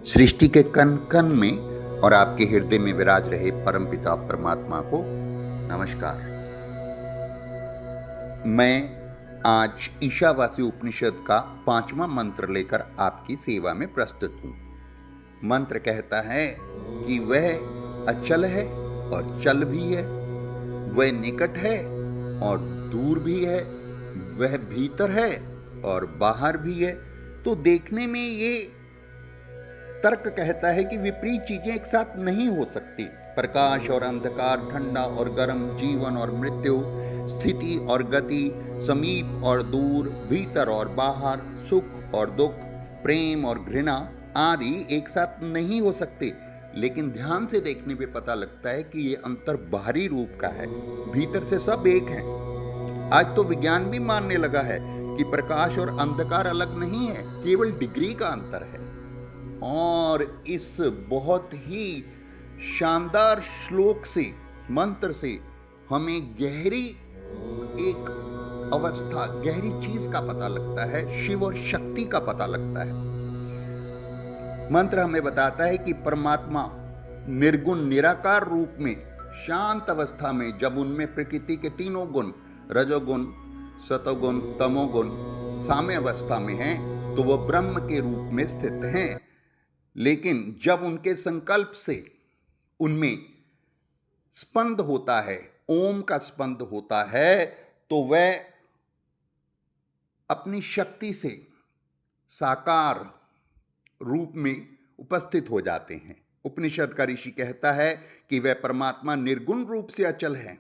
सृष्टि के कण कण में और आपके हृदय में विराज रहे परमपिता परमात्मा को नमस्कार। मैं आज ईशावासी उपनिषद का 5वां मंत्र लेकर आपकी सेवा में प्रस्तुत हूँ। मंत्र कहता है कि वह अचल है और चल भी है, वह निकट है और दूर भी है, वह भीतर है और बाहर भी है। तो देखने में ये तर्क कहता है कि विपरीत चीजें एक साथ नहीं हो सकती। प्रकाश और अंधकार, ठंडा और गर्म, जीवन और मृत्यु, स्थिति और गति, समीप और दूर, भीतर और बाहर, सुख और दुख, प्रेम और घृणा आदि एक साथ नहीं हो सकते। लेकिन ध्यान से देखने पे पता लगता है कि ये अंतर बाहरी रूप का है, भीतर से सब एक है। आज तो विज्ञान भी मानने लगा है कि प्रकाश और अंधकार अलग नहीं है, केवल डिग्री का अंतर है। और इस बहुत ही शानदार श्लोक से, मंत्र से हमें गहरी एक अवस्था, गहरी चीज का पता लगता है, शिव और शक्ति का पता लगता है। मंत्र हमें बताता है कि परमात्मा निर्गुण निराकार रूप में शांत अवस्था में, जब उनमें प्रकृति के तीनों गुण रजोगुण, सतोगुण, तमोगुण साम्य अवस्था में हैं, तो वह ब्रह्म के रूप में स्थित हैं। लेकिन जब उनके संकल्प से उनमें स्पंद होता है, ओम का स्पंद होता है, तो वह अपनी शक्ति से साकार रूप में उपस्थित हो जाते हैं। उपनिषद का ऋषि कहता है कि वह परमात्मा निर्गुण रूप से अचल है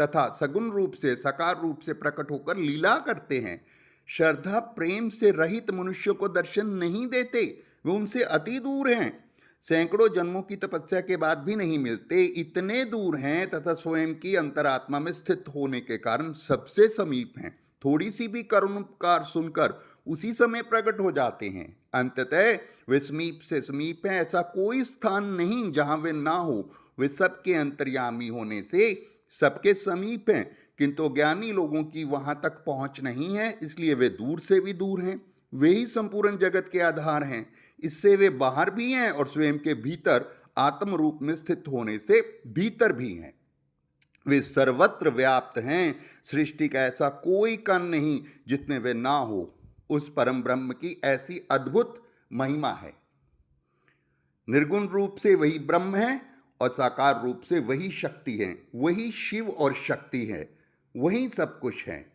तथा सगुण रूप से, साकार रूप से प्रकट होकर लीला करते हैं। श्रद्धा प्रेम से रहित मनुष्य को दर्शन नहीं देते, वे उनसे अति दूर हैं। सैकड़ों जन्मों की तपस्या के बाद भी नहीं मिलते, इतने दूर हैं तथा स्वयं की अंतरात्मा में स्थित होने के कारण सबसे समीप हैं। थोड़ी सी भी करुणोपकार सुनकर उसी समय प्रकट हो जाते हैं। अंततः वे समीप से समीप हैं, ऐसा कोई स्थान नहीं जहां वे ना हो। वे सबके अंतर्यामी होने से सबके समीप हैं, किंतु ज्ञानी लोगों की वहां तक पहुंच नहीं है, इसलिए वे दूर से भी दूर हैं। वे ही संपूर्ण जगत के आधार हैं, इससे वे बाहर भी हैं और स्वयं के भीतर आत्म रूप में स्थित होने से भीतर भी हैं। वे सर्वत्र व्याप्त हैं। सृष्टि का ऐसा कोई कण नहीं जिसमें वे ना हो। उस परम ब्रह्म की ऐसी अद्भुत महिमा है। निर्गुण रूप से वही ब्रह्म है और साकार रूप से वही शक्ति है। वही शिव और शक्ति है, वही सब कुछ है।